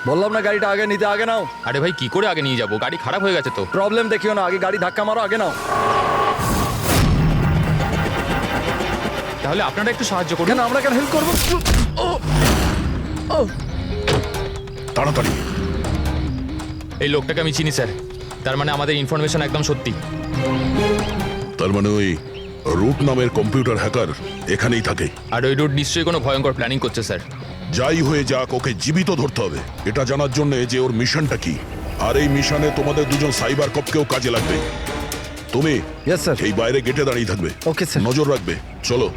বললাম না গাড়িটা আগে নিতে, আগে নাও। আরে ভাই কি করে আগে নিয়ে যাবো, গাড়ি খারাপ হয়ে গেছে তো। প্রবলেম দেখিও না, আগে গাড়ি ধাক্কা মারো, আগে নাও। তাহলে আপনারা একটু সাহায্য করুন। কেন, আমরা কেন হেল্প করবো? ও ও তাড়াতাড়ি। এই লোকটাকে আমি চিনি স্যার, তার মানে আমাদের ইনফরমেশন একদম সত্যি। তার মানে ওই রুট নামের কম্পিউটার হ্যাকার এখানেই থাকে। আর ওই রুট নিশ্চয়ই কোনো ভয়ঙ্কর প্ল্যানিং করছে স্যার। যাই হয়ে যাক, ওকে জীবিত ধরতে হবে, এটা জানার জন্য যে ওর মিশনটা কি। আর এই মিশনে তোমাদের দুজন সাইবার কপকেও কাজে লাগবে। তুমি ইয়েস স্যার। এই বাইরে গেটে দাঁড়িয়ে থাকবে, ওকে স্যার। নজর রাখবে। চলো।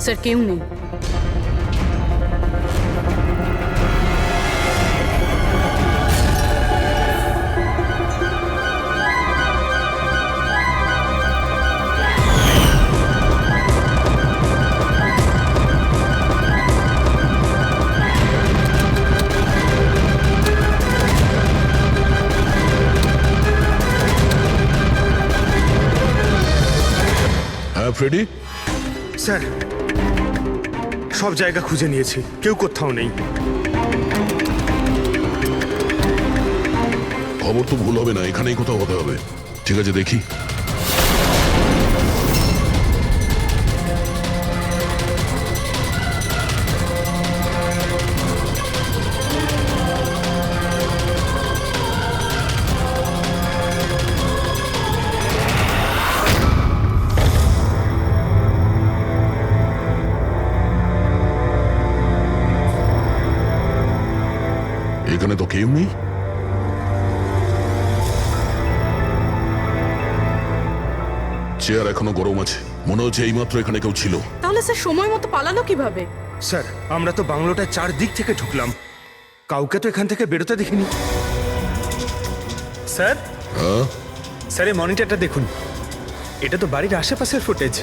স্যার কেউ নেই। হ্যাঁ ফ্রেডি। স্যার সব জায়গা খুঁজে নিয়েছি, কেউ কোথাও নেই। খবর তো ভুল হবে না, এখানেই কোথাও হতে হবে। ঠিক আছে, দেখি। এখানে তো কেউ নেই। চেয়ার এখনো গরম আছে, মনে হচ্ছে এইমাত্র এখানে কেউ ছিল। তাহলে স্যার সময় মতো পালালো কিভাবে? স্যার আমরা তো বাংলোটার চারদিক থেকে ঢুকলাম, কাউকে তো এখান থেকে বেরোতে দেখিনি। স্যার হ্যাঁ, স্যার এই মনিটরটা দেখুন, এটা তো বাড়ির আশেপাশের ফুটেজ।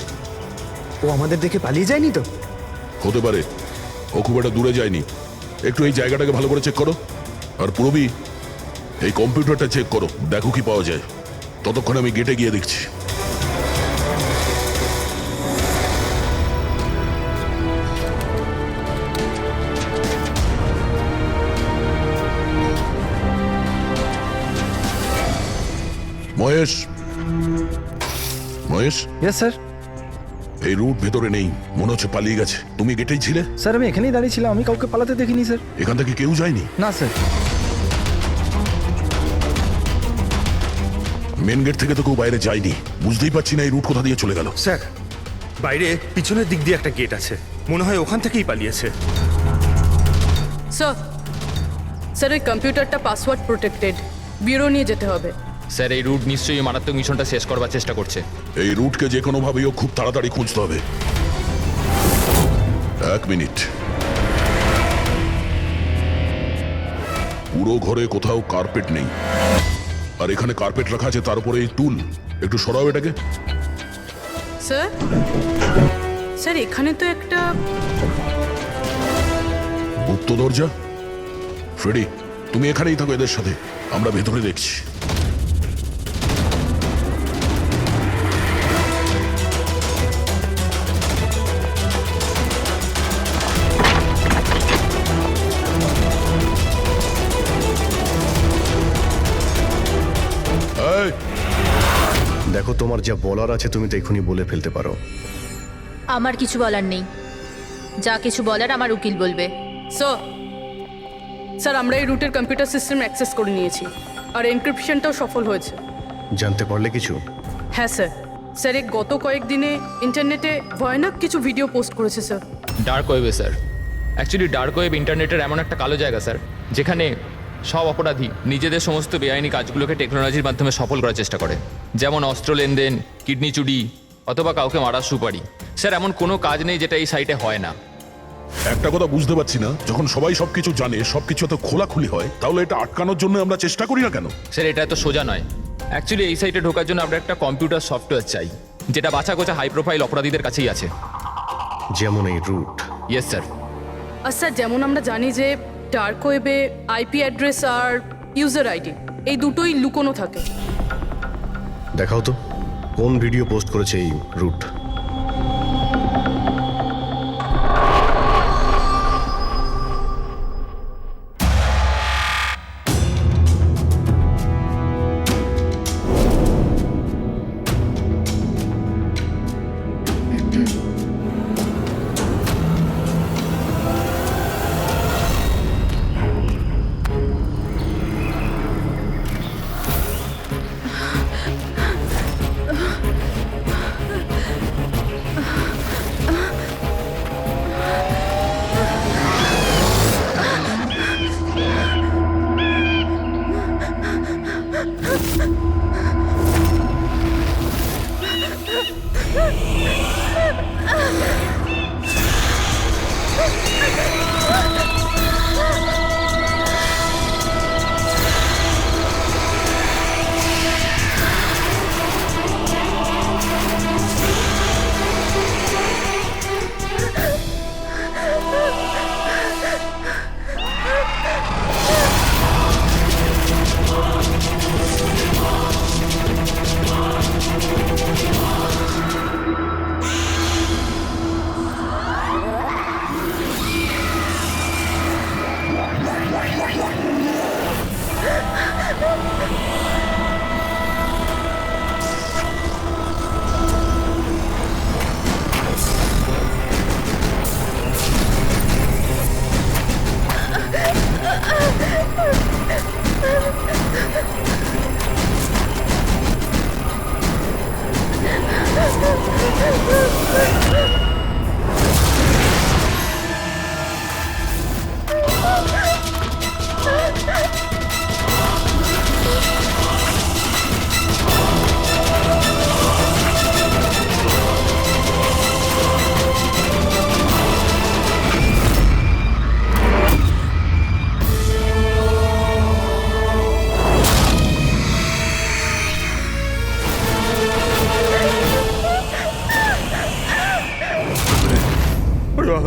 ও আমাদের দেখে পালিয়ে যায়নি তো? হতে পারে, ও খুব একটা দূরে যায়নি। একটু এই জায়গাটাকে ভালো করে চেক করো। আর পুরবি, এই কম্পিউটারটা চেক করো, দেখো কি পাওয়া যায়। ততক্ষণে আমি গেটে গিয়ে দেখছি। Mahesh, Mahesh, yes sir. এই রুট ভেতরে নেই, মনে হচ্ছে পালিয়ে গেছে। তুমি গেটেই ছিলে? স্যার আমি এখানেই দাঁড়িয়ে ছিলাম, আমি কাউকে পালাতে দেখিনি স্যার। এখান থেকে কেউ যায়নি? না স্যার। মেন গেট থেকে তো কেউ বাইরে যায়নি। বুঝতেই পারছি না এই রুট কোথা দিয়ে চলে গেল। স্যার বাইরে পিছনের দিক দিয়ে একটা গেট আছে, মনে হয় ওখান থেকেই পালিয়েছে। স্যার স্যার ওই কম্পিউটারটা পাসওয়ার্ড প্রোটেক্টেড, ব্যুরো নিয়ে যেতে হবে। স্যার এই রুট নিশ্চয়ই মারাত্মক মিশনটা শেষ করবার চেষ্টা করছে। এই রুটকে যে কোনো ভাবেই খুব তাড়াতাড়ি খুঁজতে হবে। 1 মিনিট। পুরো ঘরে কোথাও কার্পেট নেই, আর এখানে কার্পেট রাখা আছে, তার উপরে এই টুল। একটু সরাও এটাকে। স্যার স্যার এখানে তো একটা গুপ্ত দরজা। ফ্রেডি, তুমি এখানেই থাকো এদের সাথে, আমরা ভেতরে দেখছি। তোমার যা বলার আছে তুমি তো এখনই বলে ফেলতে পারো। আমার কিছু বলার নেই, যা কিছু বলার আমার উকিল বলবে। স্যার আমরা এই রুটের কম্পিউটার সিস্টেম অ্যাক্সেস করে নিয়েছি আর এনক্রিপশনটাও সফল হয়েছে। জানতে পারলে কিছু? হ্যাঁ স্যার। স্যার এই গত কয়েকদিনে ইন্টারনেটে ভয়ানক কিছু ভিডিও পোস্ট করেছে স্যার। ডার্ক ওয়েবে স্যার। অ্যাকচুয়ালি ডার্ক ওয়েব ইন্টারনেটের এমন একটা কালো জায়গা স্যার, যেখানে সব অপরাধী নিজেদের সমস্ত বেআইনি কাজগুলোকে টেকনোলজির মাধ্যমে সফল করার চেষ্টা করে, যেমন অস্ত্র লেনদেন, কিডনি চুরি অথবা কাউকে মারার সুপারি। স্যার এমন কোনো কাজ নেই যেটা এই সাইটে হয় না। একটা কথা বুঝতে পারছি না, যখন সবাই সবকিছু জানে, সবকিছু এত খোলাখুলি হয়, তাহলে এটা আটকানোর জন্য আমরা চেষ্টা করি না কেন? স্যার এটা এত সোজা নয়। অ্যাকচুয়ালি এই সাইটে ঢোকার জন্য আমরা একটা কম্পিউটার সফটওয়্যার চাই, যেটা বাছা গোছা হাই প্রোফাইল অপরাধীদের কাছেই আছে। যেমন এই রুট। Yes sir. আর স্যার যেমন আমরা জানি যে ডার্ক ওয়েবে আইপি অ্যাড্রেস আর ইউজার আইডি এই দুটোই লুকোনো থাকে। দেখাও তো কোন ভিডিও পোস্ট করেছে এই রুট।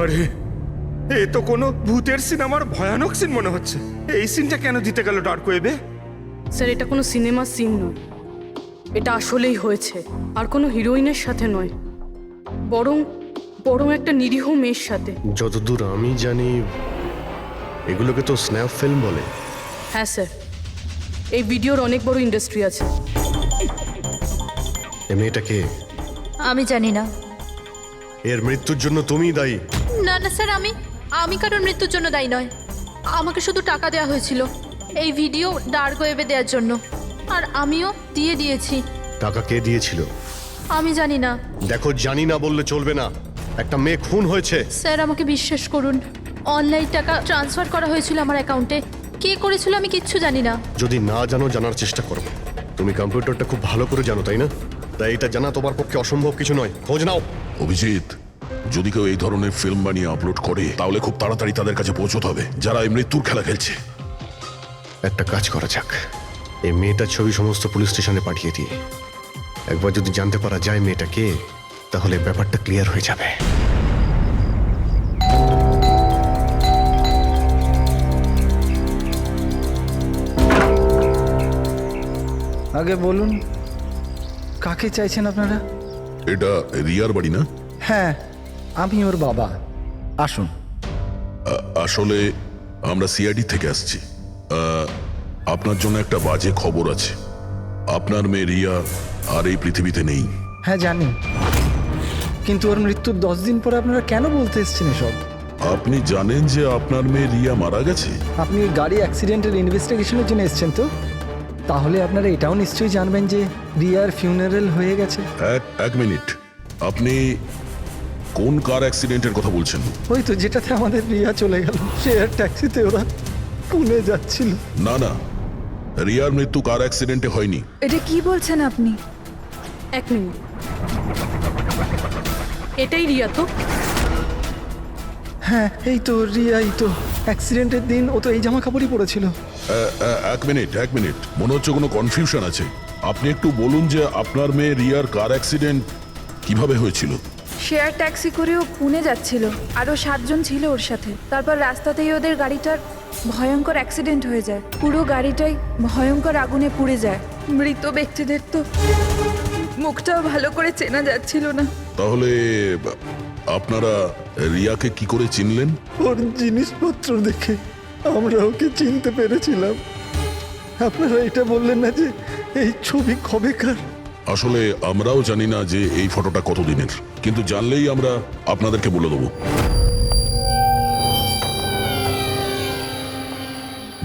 আরে এ তো কোনো ভূতের সিনেমার ভয়ানক সিন মনে হচ্ছে। এই সিনটা কেন দিতে গেল ডার্ক ওয়েবে? স্যার এটা কোনো সিনেমার সিন নয়, এটা আসলেই হয়েছে। আর কোনো হিরোইনের সাথে নয়, বরং বরং একটা নিরীহ মেয়ের সাথে। যতদূর আমি জানি এগুলোকে তো স্ন্যাপ ফিল্ম বলে। হ্যাঁ স্যার, এই ভিডিওর অনেক বড় ইন্ডাস্ট্রি আছে। এ মেয়েটাকে আমি জানি না। এর মৃত্যুর জন্য তুমিই দায়ী। না না স্যার, আমি কারোর মৃত্যুর জন্য দায়ী নয়। আমাকে শুধু টাকা দেওয়া হয়েছিল এই ভিডিও ডার্ক ওয়েবে দেওয়ার জন্য, আর আমিও দিয়েছি। টাকা কে দিয়েছিল? আমি জানি না। দেখো, জানি না বললে চলবে না। একটা মেয়ে খুন হয়েছে। স্যার আমাকে বিশ্বাস করুন, অনলাইন টাকা ট্রান্সফার করা হয়েছিল আমার অ্যাকাউন্টে। কে করেছিল আমি কিচ্ছু জানি না। যদি না জানো, জানার চেষ্টা করো। তুমি কম্পিউটারটা খুব ভালো করে জানো, তাই না? তাই এটা জানা তোমার পক্ষে অসম্ভব কিছু নয়। খোঁজ নাও। অভিজিৎ, যদি কেউ এই ধরনের ফিল্ম বানিয়ে আপলোড করে, তাহলে খুব তাড়াতাড়ি তাদের কাছে পৌঁছতে হবে, যারা এই মৃত্যুর খেলা খেলছে। একটা কাজ করা যাক, এই মেয়েটার ছবি সমস্ত পুলিশ স্টেশনে পাঠিয়ে দিই। একবার যদি জানতে পারা যায় মেয়েটা কে, তাহলে ব্যাপারটা ক্লিয়ার হয়ে যাবে। আগে বলুন, কাকে চাইছেন আপনারা? এটা রিয়ার বাড়ি না? হ্যাঁ, আমি ওর বাবা। আসুন। আসলে আমরা সিআইডি থেকে আসছি। আপনার জন্য একটা বাজে খবর আছে। আপনার মেয়ে রিয়া আর এই পৃথিবীতে নেই। হ্যাঁ জানি, কিন্তু ওর মৃত্যুর 10 দিন পরে আপনারা কেন বলতে এসছেন এসব? আপনি জানেন যে আপনার মেয়ে রিয়া মারা গেছে? আপনি ওই গাড়ি অ্যাক্সিডেন্টের ইনভেস্টিগেশনের জন্য এসছেন তো? তাহলে আপনারা এটাও নিশ্চয়ই জানবেন যে রিয়ার ফিউনারেল হয়ে গেছে। এক মিনিট, আপনি কোন কার অ্যাক্সিডেন্টের কথা বলছেন? ওই তো যেটাতে আমাদের রিয়া চলে গেল, শেয়ার ট্যাক্সিতে ওরা পুনে যাচ্ছিল। না না, রিয়ার মৃত্যু কার অ্যাক্সিডেন্টে হয়নি। এটা কি বলছেন আপনি? এক মিনিট, এটাই রিয়া তো? হ্যাঁ এই তো রিয়াই তো। অ্যাক্সিডেন্টের দিন ও তো এই জামা কাপড়ই পরেছিল। এক মিনিট, মনে হচ্ছে কোনো কনফিউশন আছে। আপনি একটু বলুন যে আপনার মেয়ে রিয়ার কার অ্যাক্সিডেন্ট কিভাবে হয়েছিল? শেয়ার ট্যাক্সি করেও পুনে যাচ্ছিল, আরও 7 জন ছিল ওর সাথে। তারপর রাস্তাতেই ওদের গাড়িটার ভয়ঙ্কর অ্যাক্সিডেন্ট হয়ে যায়। পুরো গাড়িটাই ভয়ঙ্কর আগুনে পুড়ে যায়। মৃত ব্যক্তিদের তো মুখটাও ভালো করে চেনা যাচ্ছিল না। তাহলে আপনারা রিয়াকে কি করে চিনলেন? ওর জিনিসপত্র দেখে আমরা ওকে চিনতে পেরেছিলাম। আপনারা এটা বললেন না যে এই ছবি কবেকার? আসলে আমরাও জানি না যে এই ফটোটা কতদিনের, কিন্তু জানলেই আমরা আপনাদেরকে বলে দেবো।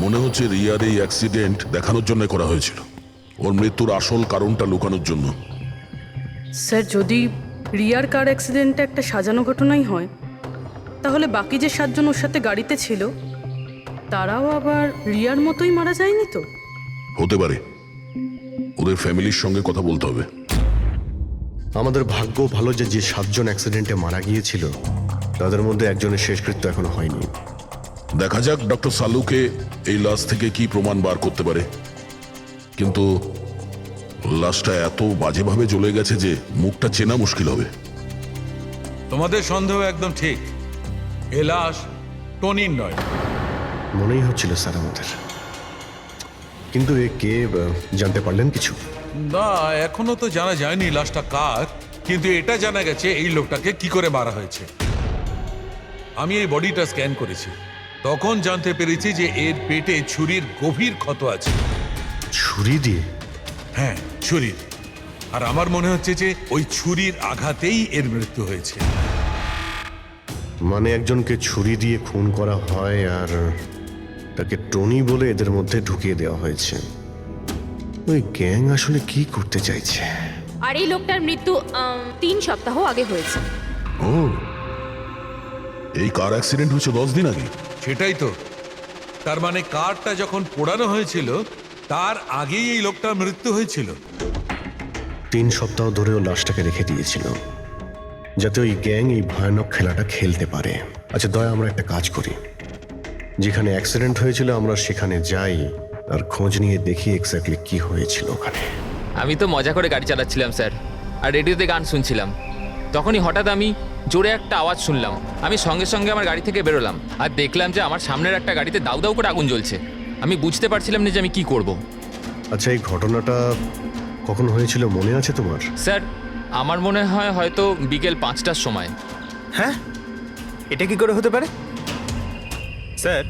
মনে হচ্ছে রিয়ার এই অ্যাক্সিডেন্ট দেখানোর জন্য করা হয়েছিল, ওর মৃত্যুর আসল কারণটা লুকানোর জন্য। স্যার, যদি রিয়ার কার অ্যাক্সিডেন্টটা একটা সাজানো ঘটনাই হয়, তাহলে বাকি যে 7 জন ওর সাথে গাড়িতে ছিল তারাও আবার রিয়ার মতোই মারা যায়নি তো? হতে পারে, ওদের ফ্যামিলির সঙ্গে কথা বলতে হবে। আমাদের ভাগ্য ভালো যে 7 জন অ্যাক্সিডেন্টে মারা গিয়েছিল তাদের মধ্যে একজনের শেষকৃত্য এখনো হয়নি। দেখা যাক ডক্টর সালুকে এই লাশ থেকে কি প্রমাণ বার করতে পারে, কিন্তু লাশটা এত বাজেভাবে জ্বলে গেছে যে মুখটা চেনা মুশকিল হবে। তোমাদের সন্দেহ একদম ঠিক। এ লাশ টনির নয়। মনেই হচ্ছিল স্যার আমাদের, কিন্তু এ কে জানতে পারলেন কিছু? না, এখনো তো জানা যায়নি লাশটা কার, কিন্তু এটা জানা গেছে এই লোকটাকে কি করে মারা হয়েছে। আমি এই বডিটা স্ক্যান করেছি, তখন জানতে পেরেছি যে এর পেটে ছুরির গভীর ক্ষত আছে। ছুরি দিয়ে? হ্যাঁ, ছুরির। আর আমার মনে হচ্ছে যে ওই ছুরির আঘাতেই এর মৃত্যু হয়েছে। মানে একজনকে ছুরি দিয়ে খুন করা হয় আর তাকে টনি বলে এদের মধ্যে ঢুকিয়ে দেওয়া হয়েছে। ওই গ্যাং আসলে কি করতে চাইছে? আর এই লোকটার মৃত্যু 3 সপ্তাহ আগে হয়েছে। ও, এই কার অ্যাক্সিডেন্ট হয়েছে 10 দিন আগে? সেটাই তো। তার মানে কারটা যখন পোড়ানো হয়েছিল তার আগেই এই লোকটার মৃত্যু হয়েছিল। 3 সপ্তাহ ধরেও লাশটাকে রেখে দিয়েছিল যাতে ওই গ্যাং এই ভয়ানক খেলাটা খেলতে পারে। আচ্ছা দয়া, আমরা একটা কাজ করি, যেখানে অ্যাক্সিডেন্ট হয়েছিল আমরা সেখানে যাই আর খোঁজ নিয়ে দেখি এক্স্যাক্টলি কি হয়েছিল ওখানে। আমি তো মজা করে গাড়ি চালাচ্ছিলাম স্যার, আর রেডিওতে গান শুনছিলাম। তখনই হঠাৎ আমি জোরে একটা আওয়াজ শুনলাম। আমি সঙ্গে সঙ্গে আমার গাড়ি থেকে বেরোলাম আর দেখলাম যে আমার সামনের একটা গাড়িতে দাউ দাউ করে আগুন জ্বলছে। আমি বুঝতে পারছিলাম না যে আমি কি করব। আচ্ছা, এই ঘটনাটা কখন হয়েছিল মনে আছে তোমার? স্যার, আমার মনে হয় হয়তো বিকেল 5টার সময়। হ্যাঁ, এটা কি করে হতে পারে? স্যার,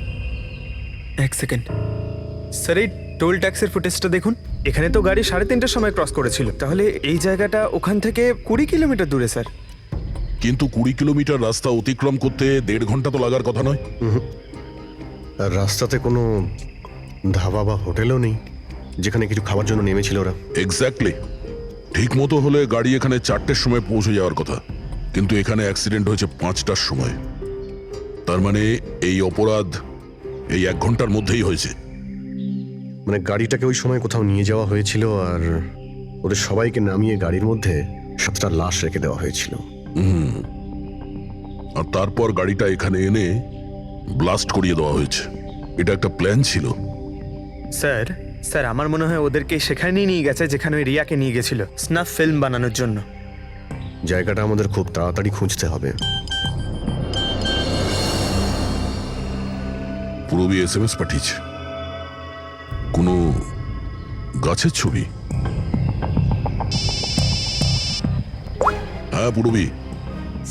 এক সেকেন্ড। স্যার, এই টোল ট্যাক্সের ফুটেজটা দেখুন। এখানে তো গাড়ি 3:30টার সময় ক্রস করেছিল, তাহলে এই জায়গাটা ওখান থেকে 20 কিলোমিটার দূরে স্যার। কিন্তু 20 কিলোমিটার রাস্তা অতিক্রম করতে 1.5 ঘন্টা তো লাগার কথা নয়। আর রাস্তাতে কোনো ধাবা বা হোটেলও নেই যেখানে কিছু খাওয়ার জন্য নেমেছিল ওরা। এক্স্যাক্টলি, ঠিক মতো হলে গাড়ি এখানে 4টের সময় পৌঁছে যাওয়ার কথা, কিন্তু এখানে অ্যাক্সিডেন্ট হয়েছে 5টার সময়। তার মানে এই অপরাধ এই 1 ঘন্টার মধ্যেই হয়েছে। মানে গাড়িটাকে ওই সময় কোথাও নিয়ে যাওয়া হয়েছিল আর ওদের সবাইকে নামিয়ে গাড়ির মধ্যে 7টা লাশ রেখে দেওয়া হয়েছিল। আর তারপর গাড়িটা এখানে এনে ব্লাস্ট করিয়ে দেওয়া হয়েছে। এটা একটা প্ল্যান ছিল। স্যার, স্যার আমার মনে হয় ওদেরকে সেখানেই নিয়ে গেছে যেখানে ওই রিয়াকে নিয়ে গেছিল স্নাফ ফিল্ম বানানোর জন্য। জায়গাটা আমাদের খুব তাড়াতাড়ি খুঁজতে হবে। পুরবী SMS পাঠিয়েছে, কোনো গাছের ছবি। হ্যাঁ পুরবী।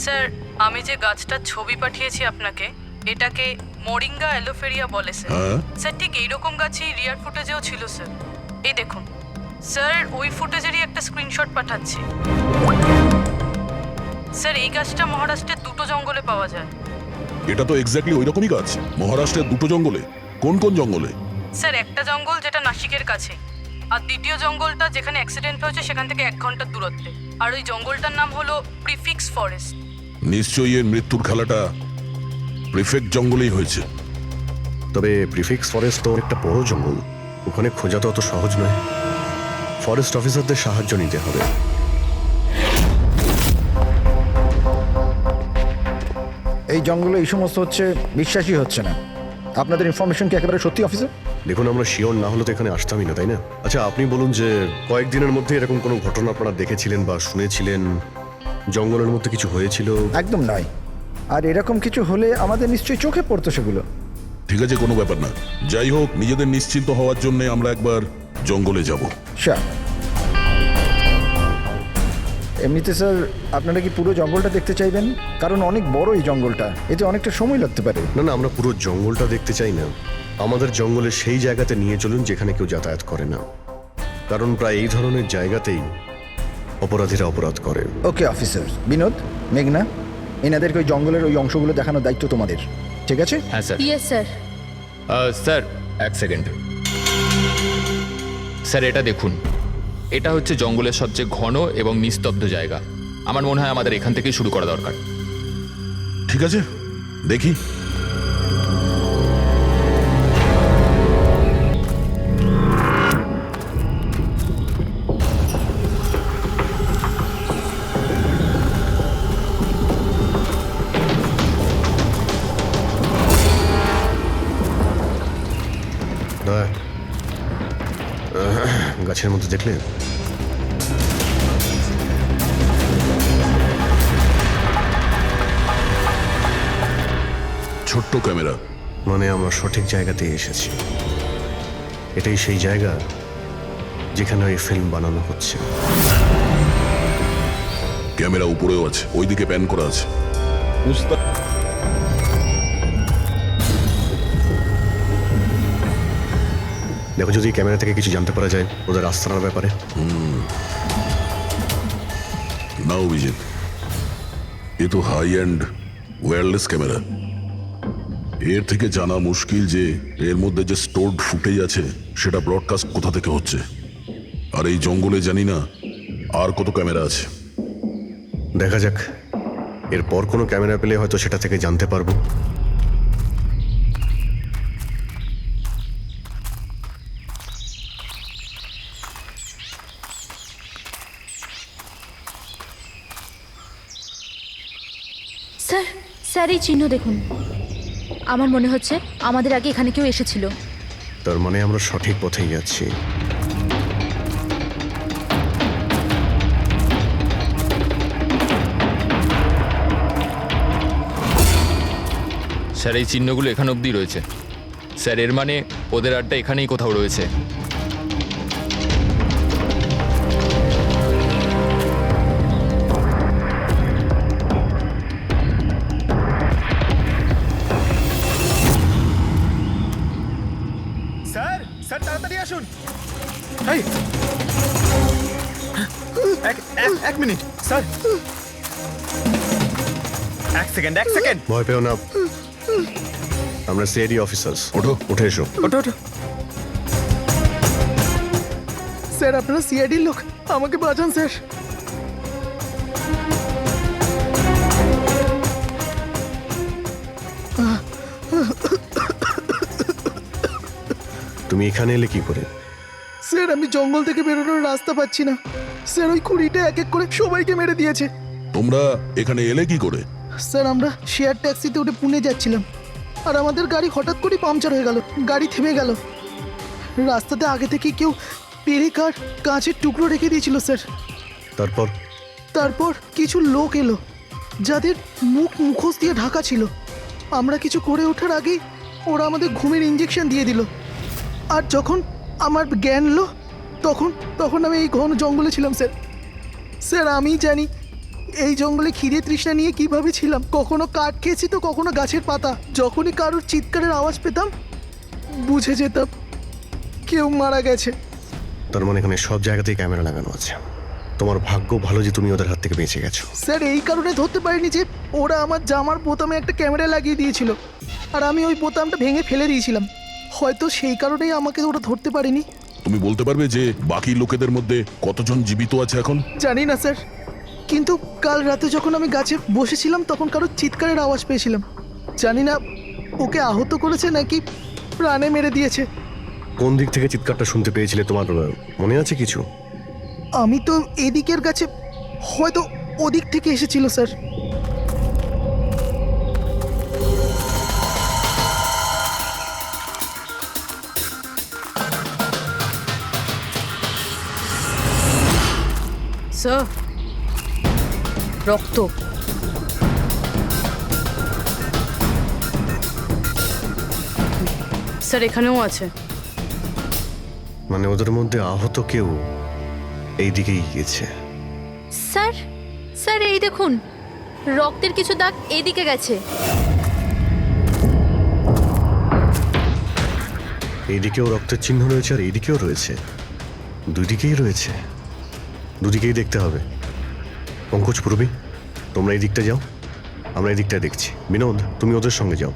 স্যার, আমি যে গাছটার ছবি পাঠিয়েছি আপনাকে, এটাকে মোরিঙ্গা অ্যালোফেরিয়া বলে স্যার। হ্যাঁ, স্যার, ঠিক এইরকম গাছই রিয়ার ফুটেজেও ছিল স্যার। এই দেখুন স্যার ওই ফুটেজেরই একটা স্ক্রিনশট পাঠাচ্ছি। স্যার এই গাছটা মহারাষ্ট্রের দুটো জঙ্গলে পাওয়া যায়। এটা তো এক্স্যাক্টলি ওই রকমই গাছ। মহারাষ্ট্রের দুটো জঙ্গলে? কোন কোন জঙ্গলে? স্যার একটা জঙ্গল যেটা নাসিকের কাছে, আর দ্বিতীয় জঙ্গলটা যেখানে অ্যাক্সিডেন্ট হয়েছে সেখান থেকে 1 ঘন্টার দূরত্বে। আর ওই জঙ্গলটার নাম হলো প্রিফিক্স ফরেস্ট। নিশ্চয়ই এর মৃত্যুর খেলাটা প্রিফেক্ট জঙ্গলেই হয়েছে। তবে প্রিফিক্স ফরেস্ট তো একটা বড় জঙ্গল, ওখানে খোঁজা তো অত সহজ নয়। ফরেস্ট অফিসারদের সাহায্য নিতে হবে। এই জঙ্গলে এই সমস্ত হচ্ছে, বিশ্বাসই হচ্ছে না। আপনাদের ইনফরমেশন কি একেবারে সত্যি অফিসার? দেখুন, আমরা শিওর না হলে তো এখানে আসতামই না, তাই না? আচ্ছা, আপনি বলুন যে কয়েকদিনের মধ্যে এরকম কোনো ঘটনা আপনারা দেখেছিলেন বা শুনেছিলেন? জঙ্গলের মধ্যে কিছু হয়েছিল? একদম নয়। আর এরকম কিছু হলে আমাদের নিশ্চয়ই চোখে পড়তো সেগুলো। ঠিক আছে, কোনো ব্যাপার না। যাই হোক, নিজেদের নিশ্চিন্ত হওয়ার জন্য আমরা একবার জঙ্গলে যাব। স্যার, এমনিতে স্যার আপনারা কি পুরো জঙ্গলটা দেখতে চাইবেন? কারণ অনেক বড় এই জঙ্গলটা, এতে অনেকটা সময় লাগতে পারে। না না, আমরা পুরো জঙ্গলটা দেখতে চাই না। আমাদের জঙ্গলে সেই জায়গাতে নিয়ে চলুন যেখানে কেউ যাতায়াত করে না, কারণ প্রায় এই ধরনের জায়গাতেই অপরাধীরা অপরাধ করে। Okay officer. বিনোদ, মেঘনা, এনাদেরকে ওই জঙ্গলের ওই অংশগুলো দেখানোর দায়িত্ব তোমাদের, ঠিক আছে? হ্যাঁ sir. Yes sir. Sir 1 second. Sir এটা দেখুন, এটা হচ্ছে জঙ্গলের সবচেয়ে ঘন এবং নিস্তব্ধ জায়গা। আমার মনে হয় আমাদের এখান থেকেই শুরু করা দরকার। ঠিক আছে, দেখি। দয়া, গাছের মধ্যে দেখলেন? ছোট্ট ক্যামেরা। মানে আমরা সঠিক জায়গাতেই এসেছি। এটাই সেই জায়গা যেখানে এই ফিল্ম বানানো হচ্ছে। ক্যামেরা উপরেও আছে, ওইদিকে প্যান করা আছে। দেখো, যদি ক্যামেরা থেকে কিছু জানতে পারা যায় ওদের আস্তানার ব্যাপারে। না অভিজিৎ, এ তো হাই অ্যান্ড ওয়্যারলেস ক্যামেরা। এর থেকে জানা মুশকিল যে এর মধ্যে যে স্টোরড ফুটেজ আছে সেটা ব্রডকাস্ট কোথা থেকে হচ্ছে। আর এই জঙ্গলে জানি না আর কত ক্যামেরা আছে। দেখা যাক, এরপর কোনো ক্যামেরা পেলে হয়তো সেটা থেকে জানতে পারবো। স্যার, স্যার এই চিহ্ন দেখুন। আমার মনে হচ্ছে আমাদের আগে এখানে কেউ এসেছিল। তার মানে আমরা সঠিক পথেই যাচ্ছি। স্যার এই চিহ্নগুলো এখান অবধি রয়েছে। স্যার এর মানে ওদের আড্ডা এখানেই কোথাও রয়েছে। স্যার, স্যার তাড়াতাড়ি আসুন। এই, এক মিনিট স্যার। 1 সেকেন্ড। ভয় পেও না, আমরা সিআইডি অফিসার্স। ওঠো। উঠে এসো। ওঠো ওঠো। স্যার আপনারা সিআইডির লোক, আমাকে বাঁচান স্যার। তুমি এখানে এলে কি করে? স্যার আমি জঙ্গল থেকে বেরোনোর রাস্তা পাচ্ছি না। স্যার ওই খুঁড়িটা এক এক করে সবাইকে মেরে দিয়েছে। তোমরা এখানে এলে কি করে? স্যার আমরা শেয়ার ট্যাক্সিতে উঠে পুনে যাচ্ছিলাম, আর আমাদের গাড়ি হঠাৎ করে পাংচার হয়ে গেল, গাড়ি থেমে গেল। রাস্তাতে আগে থেকে কেউ পেরেক আর কাঁচের টুকরো রেখে দিয়েছিল স্যার। তারপর কিছু লোক এলো যাদের মুখোশ দিয়ে ঢাকা ছিল। আমরা কিছু করে ওঠার আগেই ওরা আমাদের ঘুমের ইঞ্জেকশন দিয়ে দিল। আর যখন আমার জ্ঞান এলো তখন আমি এই ঘন জঙ্গলে ছিলাম স্যার। স্যার আমি জানি এই জঙ্গলে খিদে তৃষ্ণা নিয়ে কিভাবে ছিলাম। কখনো কাঠ খেয়েছি তো কখনো গাছের পাতা। যখনই কারোর চিৎকারের আওয়াজ পেতাম বুঝে যেতাম কেউ মারা গেছে। তার মানে এখানে সব জায়গাতেই ক্যামেরা লাগানো আছে। তোমার ভাগ্য ভালো যে তুমি ওদের হাত থেকে বেঁচে গেছো। স্যার এই কারণে ধরতে পারিনি যে ওরা আমার জামার বোতামে একটা ক্যামেরা লাগিয়ে দিয়েছিল, আর আমি ওই বোতামটা ভেঙে ফেলে দিয়েছিলাম। হয়তো সেই কারণেই আমাকে ওরা ধরতে পারেনি। তুমি বলতে পারবে যে বাকি লোকেদের মধ্যে কতজন জীবিত আছে এখন? জানি না স্যার, কিন্তু কাল রাতে যখন আমি গাছে বসেছিলাম তখন কারো চিৎকারের আওয়াজ পেয়েছিলাম। জানি না ওকে আহত করেছে নাকি প্রাণে মেরে দিয়েছে। কোন দিক থেকে চিৎকারটা শুনতে পেয়েছিলে তোমার মনে আছে কিছু? আমি তো এদিকের গাছে, হয়তো ওদিক থেকে এসেছিল স্যার। স্যার, রক্ত। স্যার এখানেও আছে। মানে ওদের মধ্যে আহত কেউ এই দিকেই গিয়েছে। স্যার, স্যার এই দেখুন, রক্তের কিছু দাগ এদিকে গেছে। এইদিকেও রক্তের চিহ্ন রয়েছে আর এইদিকেও রয়েছে, দুই দিকেই রয়েছে, দুদিকেই দেখতে হবে। পঙ্কজ, পূর্বী, তোমরা এই দিকটা যাও, আমরা এই দিকটা দেখছি। বিনোদ, তুমি ওদের সঙ্গে যাও।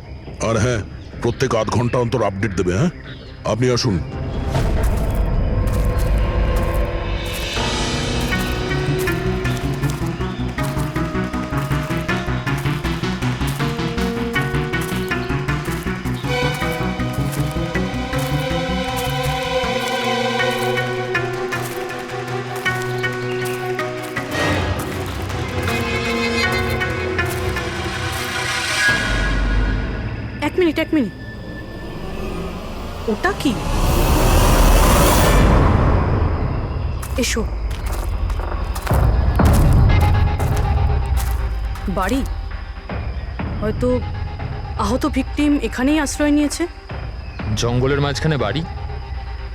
আর হ্যাঁ, প্রত্যেক আধ ঘন্টা অন্তর আপডেট দেবে। হ্যাঁ, আপনি আসুন। এক মিনিট, ওটা কি? এসো। বাড়ি, হয়তো আহত ভিকটিম এখানেই আশ্রয় নিয়েছে। জঙ্গলের মাঝখানে বাড়ি,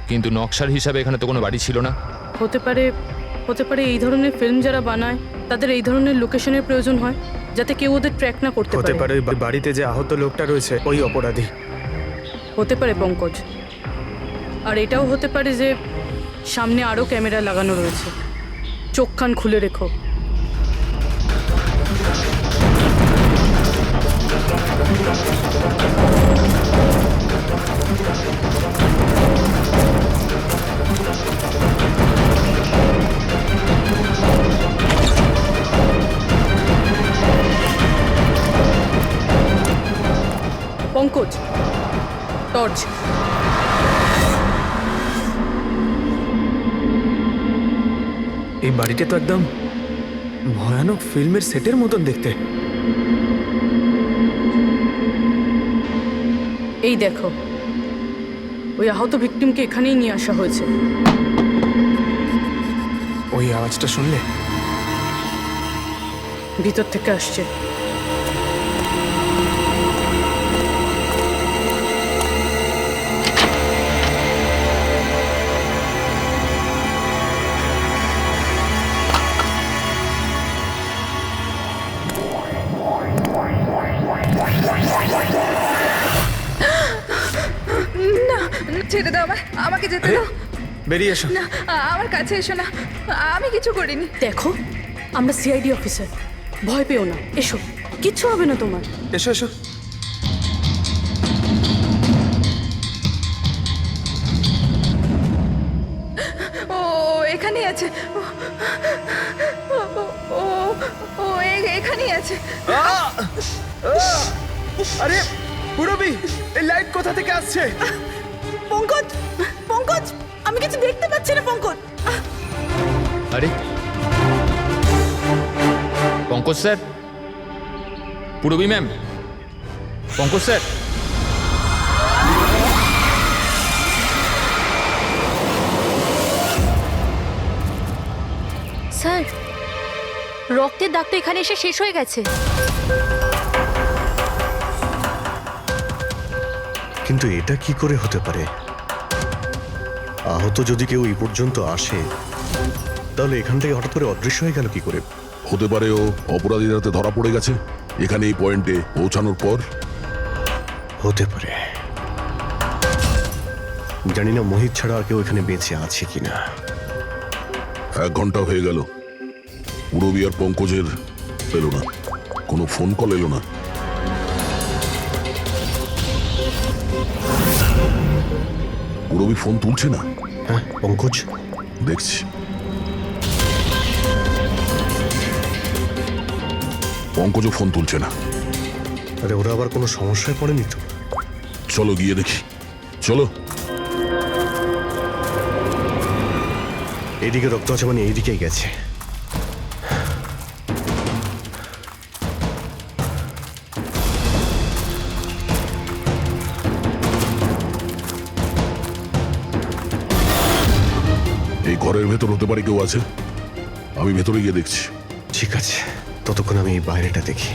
কিন্তু নকশার হিসাবে এখানে তো কোনো বাড়ি ছিল না। হতে পারে এই ধরনের ফিল্ম যারা বানায় তাদের এই ধরনের লোকেশনের প্রয়োজন হয়, যাতে কেউ ওদের ট্র্যাক না করতে হতে পারে। পারে ওই বাড়িতে যে আহত লোকটা রয়েছে ওই অপরাধী। হতে পারে পঙ্কজ। আর এটাও হতে পারে যে সামনে আরও ক্যামেরা লাগানো রয়েছে। চোখ কান খুলে রেখো। পঙ্কজ, টর্চ। এই বাড়িটা তো একদম ভয়ানক ফিল্মের সেটের মতন দেখতে। এই দেখো, ওই আহত ভিকটিমকে এখানেই নিয়ে আসা হয়েছে। ওই আওয়াজটা শুনলে? ভিতর থেকে আসছে। না, ছেড়ে দাও আমাকে যেতে দাও। বেরিয়ে এসো। না, আমার কাছে এসো না, আমি কিছু করিনি। দেখো, আমরা সিআইডি অফিসার, ভয় পেও না। এসো, কিচ্ছু হবে না তোমার। এসো এসো। ও এখানেই আছে, ও এখানেই আছে। আরে পুরবি, এই লাইট কোথা থেকে আসছে? পঙ্কজ, আমি কিছু দেখতে পাচ্ছি না। পঙ্কজ, আরে Pankaj sir, Purabi ma'am, Pankaj sir. Sir, রক্তের দাগ তো এখানে এসে শেষ হয়ে গেছে। কিন্তু এটা কি করে হতে পারে? আহত যদি কেউ এই পর্যন্ত আসে, তাহলে এখান থেকে হঠাৎ করে অদৃশ্য হয়ে গেল কি করে? হতে পারে ও অপরাধীর হাতে ধরা পড়ে গেছে এখানে এই পয়েন্টে পৌঁছানোর পর। হতে পারে, জানি না মোহিত ছাড়া আর কেউ এখানে বেঁচে আছে কিনা। 1 ঘন্টা হয়ে গেল, পুরবী আর পঙ্কজের এলো না, কোনো ফোন কল এলো না। পুরবী ফোন তুলছে না। হ্যাঁ পঙ্কজ, দেখছি। পঙ্কজও ফোন তুলছে না। আরে ওরা আবার কোনো সমস্যায় পড়েনি তো? চলো গিয়ে দেখি, চলো। এইদিকে রক্ত আছে মানে এইদিকেই গেছে। এই ঘরের ভেতর হতে পারে কেউ আছে, আমি ভেতরে গিয়ে দেখছি। ঠিক আছে, ততক্ষণ আমি এই বাইরেটা দেখি।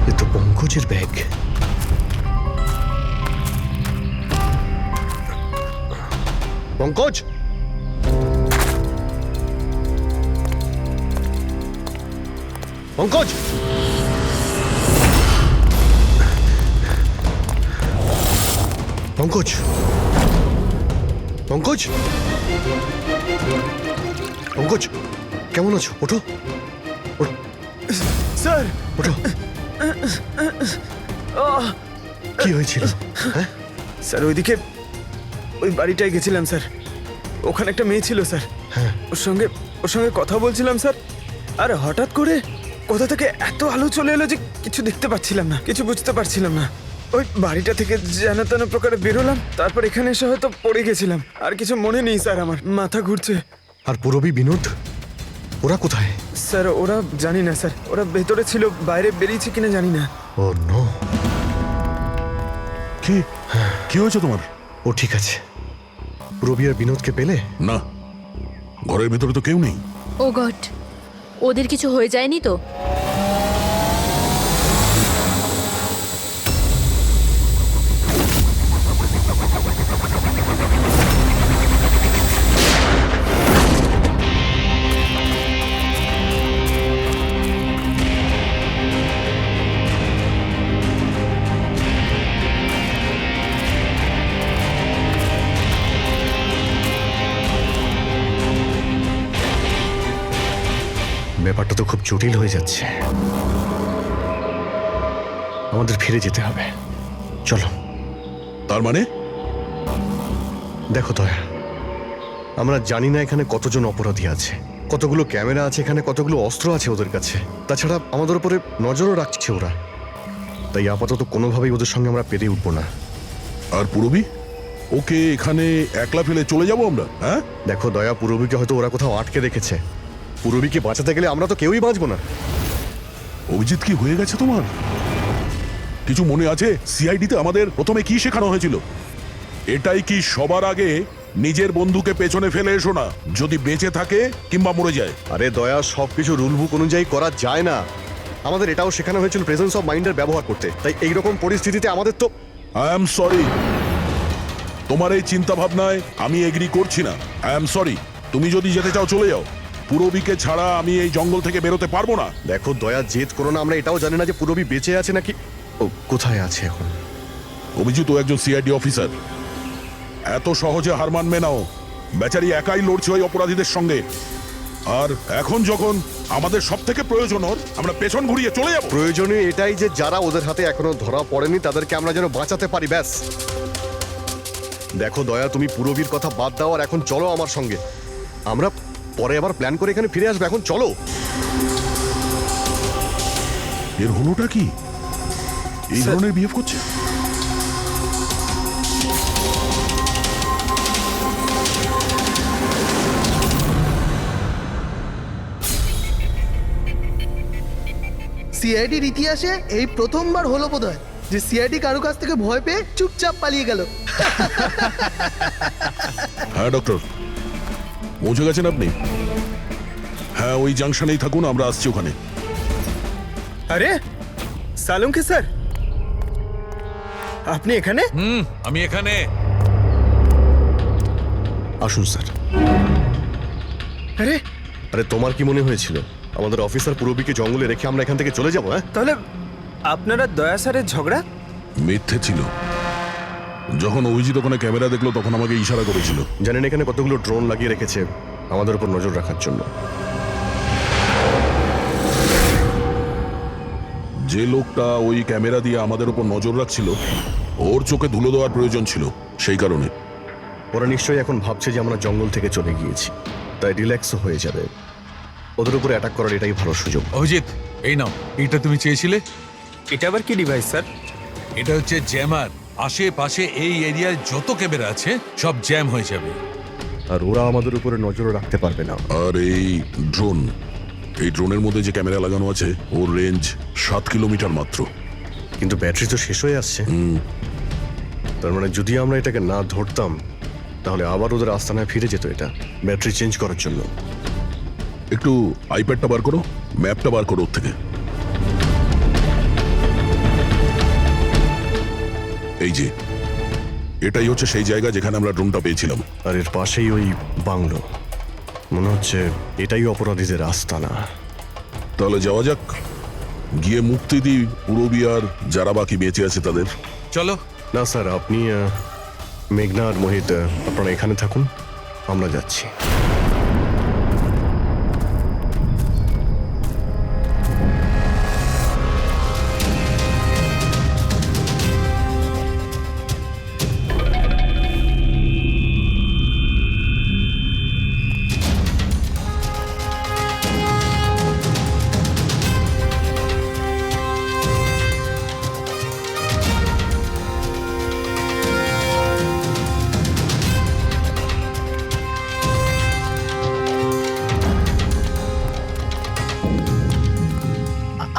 এ তো পঙ্কজের ব্যাগ। পঙ্কজ, পঙ্কজ, পঙ্কজ, পঙ্কজ, পঙ্কজ, কেমন আছো? ওঠো, স্যার ওঠো। কি হয়েছিল? হ্যাঁ স্যার ওইদিকে ওই বাড়িটায় গেছিলাম স্যার, ওখানে একটা মেয়ে ছিল স্যার। হ্যাঁ। ওর সঙ্গে কথা বলছিলাম স্যার, আর হঠাৎ করে কোথা থেকে এত আলো চলে এলো যে কিছু দেখতে পাচ্ছিলাম না, কিছু বুঝতে পারছিলাম না। ওই বাড়িটা থেকে যেন তেন প্রকারে বেরোলাম, তারপর এখানে এসে হয়তো পড়ে গেছিলাম। আর কিছু মনে নেই স্যার, আমার মাথা ঘুরছে। আর পুরবী, বিনোদ, ওরা কোথায়? স্যার ওরা জানি না স্যার, ওরা ভেতরে ছিল, বাইরে বেরিয়েছে কিনা জানি না। ও নো। কি কি হয়েছে তোমার? ও ঠিক আছে। পুরবী আর বিনোদকে পেলে? না, ঘরের ভেতরে তো কেউ নেই। ও গড, ওদের কিছু হয়ে যায়নি তো? ব্যাপারটা তো খুব জটিল হয়ে যাচ্ছে। আমাদের ফিরে যেতে হবে, চলো। তার মানে দেখো দয়া, আমরা জানি না এখানে কতজন অপরাধী আছে, কতগুলো ক্যামেরা আছে এখানে, কতগুলো অস্ত্র আছে ওদের কাছে। তাছাড়া আমাদের উপরে নজরও রাখছে ওরা। তাই আপাতত কোনোভাবেই ওদের সঙ্গে আমরা পেরে উঠবো না। আর পুরবী, ওকে এখানে একলা ফেলে চলে যাবো আমরা? হ্যাঁ দেখো দয়া, পুরবীকে হয়তো ওরা কোথাও আটকে রেখেছে। পুরবীকে বাঁচাতে গেলে আমরা তো কেউই বাঁচবো না। অভিজিৎ, কি হয়ে গেছে তোমার? কিছু মনে আছে সিআইডিতে আমাদের প্রথমে কি শেখানো হয়েছিল? এটাই কি সবার আগে নিজের বন্ধুকে পেছনে ফেলে এসো না, যদি বেঁচে থাকে কিংবা মরে যায়। আরে দয়া, সবকিছু রুল বুক অনুযায়ী করা যায় না। আমাদের এটাও শেখানো হয়েছিল প্রেজেন্স অফ মাইন্ডের ব্যবহার করতে। তাই এইরকম পরিস্থিতিতে আমাদের তো আই এম সরি, তোমার এই চিন্তা ভাবনায় আমি এগ্রি করছি না। আই এম সরি, তুমি যদি যেতে চাও চলে যাও। পুরবীকে ছাড়া আমি এই জঙ্গল থেকে বেরোতে পারবো না। দেখো দয়া, জেদ করো না। আমরা এটাও জানি না যে পুরবী বেঁচে আছে নাকি ও কোথায় আছে এখন। অভিজিৎ, ও একজন সিআইডি অফিসার, এত সহজে হার মানবে নাও। বেচারি একাই লড়ছে ওই অপরাধীদের সঙ্গে। আর এখন যখন আমাদের সব থেকে প্রয়োজন ওর, আমরা পেছন ঘুরিয়ে চলে যাব। প্রয়োজনীয় এটাই যে যারা ওদের হাতে এখনো ধরা পড়েনি তাদেরকে আমরা যেন বাঁচাতে পারি, ব্যাস। দেখো দয়া, তুমি পুরবীর কথা বাদ দাও আর এখন চলো আমার সঙ্গে। আমরা পরে আবার প্ল্যান করে এখানে ফিরে আসবো, এখন চলো। এর হলোটা কি? এই ধরনের বিহেভ করছে? সিআইডির ইতিহাসে এই প্রথমবার হলো বোধহয় যে সিআইডি কারো কাছ থেকে ভয় পেয়ে চুপচাপ পালিয়ে গেল। হ্যাঁ ডক্টর, পৌঁছে গেছেন আপনি? হ্যাঁ, ওই জাংশনেই থাকুন, আমরা আসছি ওখানে। আরে সালুঙ্কি স্যার, আপনি এখানে? আমি এখানে। আসুন স্যার। আরে আরে তোমার কি মনে হয়েছিল আমাদের অফিসার পূরবীকে জঙ্গলে রেখে আমরা এখান থেকে চলে যাবো? হ্যাঁ, তাহলে আপনারা দয়া স্যারের ঝগড়া? মিথ্যে ছিল। যখন অভিজিৎ ওখানে ক্যামেরা দেখলো তখন আমাকে ইশারা করেছিল। জানেন এখানে কতগুলো ড্রোন লাগিয়ে রেখেছে আমাদের উপর নজর রাখার জন্য। যে লোকটা ওই ক্যামেরা দিয়ে আমাদের উপর নজর রাখছিল ওর চোখে ধুলো দেওয়ার প্রয়োজন ছিল, সেই কারণে। ওরা নিশ্চয়ই এখন ভাবছে যে আমরা জঙ্গল থেকে চলে গিয়েছি, তাই রিল্যাক্সও হয়ে যাবে। ওদের উপরে অ্যাটাক করার এটাই ভালো সুযোগ। অভিজিৎ, এই নাও, এইটা তুমি চেয়েছিলে। এটা আবার কি ডিভাইস স্যার? এটা হচ্ছে জ্যামার। আশেপাশে এই এরিয়ায় যত ক্যামেরা আছে সব জ্যাম হয়ে যাবে। আর ওরা আমাদের উপরে নজর রাখতে পারবে না। আর এই ড্রোন, এই ড্রোনের মধ্যে যে ক্যামেরা লাগানো আছে ওর রেঞ্জ 7 কিলোমিটার মাত্র। কিন্তু ব্যাটারি তো শেষ হয়ে আসছে। তার মানে যদি আমরা এটাকে না ধরতাম তাহলে আবার ওদের আস্তানায় ফিরে যেত এটা ব্যাটারি চেঞ্জ করার জন্য। একটু আইপ্যাডটা বার করো, ম্যাপটা বার করো ওর থেকে। এই যে, এটাই হচ্ছে সেই জায়গা যেখানে আমরা ড্রোনটা পেয়েছিলাম। আর এর পাশেই ওই বাংলো, মনে হচ্ছে এটাই অপরাধীদের আস্তানা। তাহলে যাওয়া যাক, গিয়ে মুক্তি দিই পূরবী আর যারা বাকি বেঁচে আছে তাদের। চলো। না স্যার, আপনি মেঘনা আর মোহিত আপনারা এখানে থাকুন, আমরা যাচ্ছি।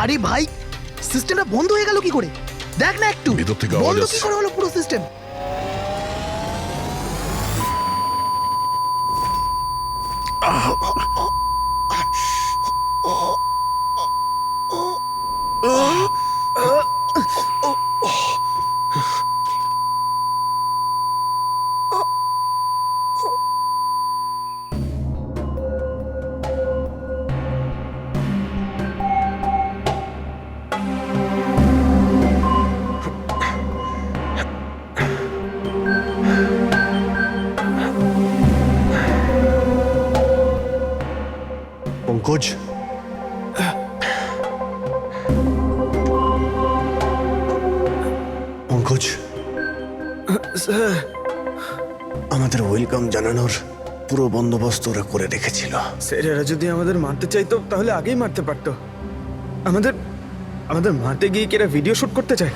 আরে ভাই, সিস্টেমটা বন্ধ হয়ে গেল কি করে? দেখ না একটু, ভিতর থেকে আওয়াজ বন্ধ কি আসছে। করে হলো পুরো সিস্টেম? পঙ্কজ, পঙ্কজ, আমাদের ওয়েলকাম জানানোর পুরো বন্দোবস্ত ওরা করে রেখেছিল। স্যার, এরা যদি আমাদের মারতে চাইতো তাহলে আগেই মারতে পারতো। আমাদের আমাদের মারতে গিয়ে কি এরা ভিডিও শুট করতে চায়?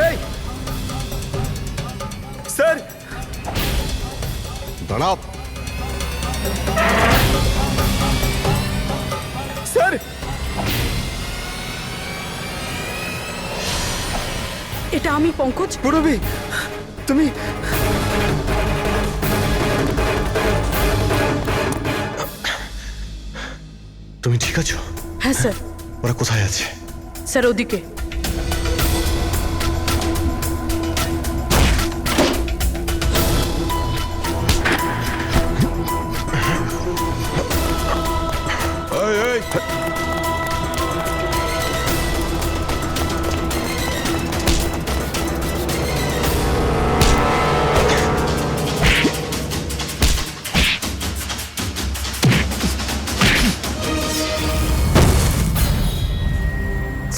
এই স্যার, দাঁড়াও। স্যার, এটা আমি পঙ্কজ। পূরবী, তুমি তুমি ঠিক আছো? হ্যাঁ স্যার। ওরা কোথায় আছে? স্যার ওদিকে। এই, এই,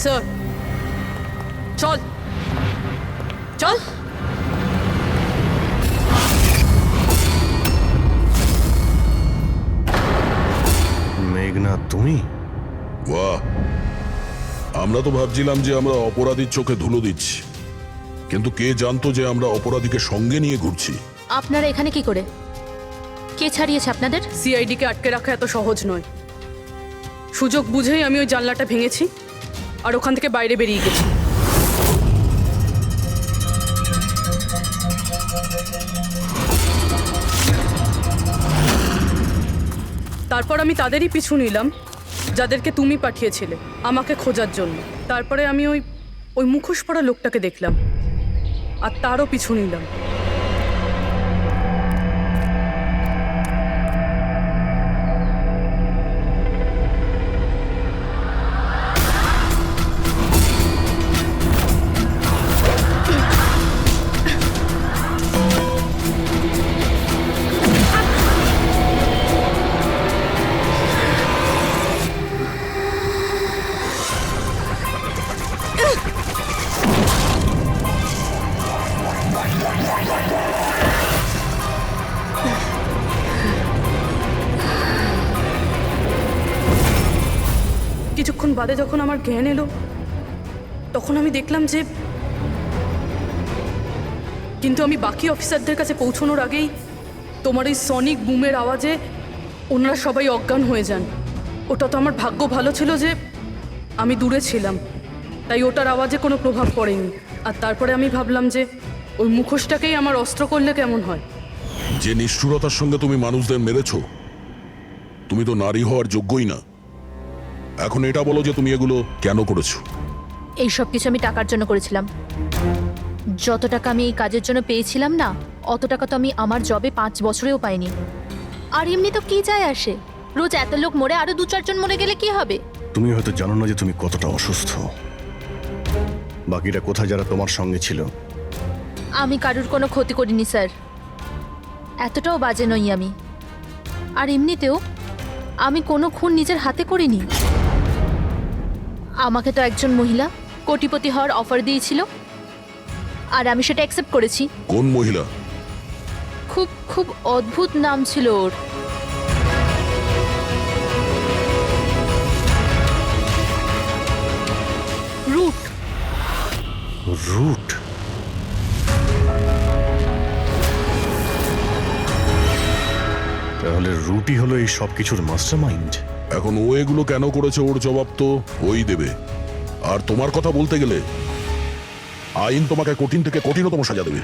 স্যার চল চল। মেঘনা, তুমি? বাহ, আমরা তো ভাবছিলাম যে আমরা অপরাধীর চোখে ধুলো দিচ্ছি, কিন্তু কে জানতো যে আমরা অপরাধীকে সঙ্গে নিয়ে ঘুরছি। আপনারা এখানে কি করে? কে ছাড়িয়েছে আপনাদের? সিআইডিকে আটকে রাখা এত সহজ নয়। সুযোগ বুঝেই আমি ওই জানলাটা ভেঙেছি আর ওখান থেকে বাইরে বেরিয়ে গেছি। তারপর আমি তাদেরই পিছু নিলাম যাদেরকে তুমি পাঠিয়েছিলে আমাকে খোঁজার জন্য। তারপরে আমি ওই মুখোশ পরা লোকটাকে দেখলাম আর তারও পিছু নিলাম। কিছুক্ষণ বাদে যখন আমার জ্ঞান এলো তখন আমি দেখলাম যে কিন্তু আমি বাকি অফিসারদের কাছে পৌঁছানোর আগেই তোমার এই সনিক বুমের আওয়াজে ওনারা সবাই অজ্ঞান হয়ে যান। ওটা তো আমার ভাগ্য ভালো ছিল যে আমি দূরে ছিলাম, তাই ওটার আওয়াজে কোনো প্রভাব পড়েনি। আর তারপরে আমি ভাবলাম যে ওই মুখোশটাকেই আমার অস্ত্র করলে কেমন হয়। যে নিষ্ঠুরতার সঙ্গে তুমি মানুষদের মেরেছো, তুমি তো নারী হওয়ার যোগ্যই না। এখন এটা বলো যে তুমি এগুলো কেন করেছো? এই সব কিছু আমি টাকার জন্য করেছিলাম। যত টাকা আমি এই কাজের জন্য পেয়েছিলাম না, অত টাকা তো আমি আমার জবে 5 বছরেও পাইনি। আর এমনি তো কি যায় আসে, রোজ এত লোক মরে আরো 2-4 জন মরে গেলে কি হবে? তুমি হয়তো জানো না যে তুমি কতটা অসুস্থ। বাকিরা কোথায় যারা তোমার সঙ্গে ছিল? আমি কারুর কোনো ক্ষতি করিনি স্যার, এতটাও বাজে নই আমি। আর এমনিতেও আমি কোনো খুন নিজের হাতে করিনি। আমাকে তো একজন মহিলা কোটিপতি হওয়ার অফার দিয়েছিল আর আমি সেটা অ্যাকসেপ্ট করেছি। কোন মহিলা? খুব খুব অদ্ভুত নাম ছিল ওর। রুট। রুট? তাহলে রুটই হলো এই সব কিছুর মাস্টারমাইন্ড। এখন ও এগুলো কেন করেছে ওর জবাব তো ওই দেবে। আর তোমার কথা বলতে গেলে আইন তোমাকে কঠিন থেকে কঠিনতম সাজা দেবে।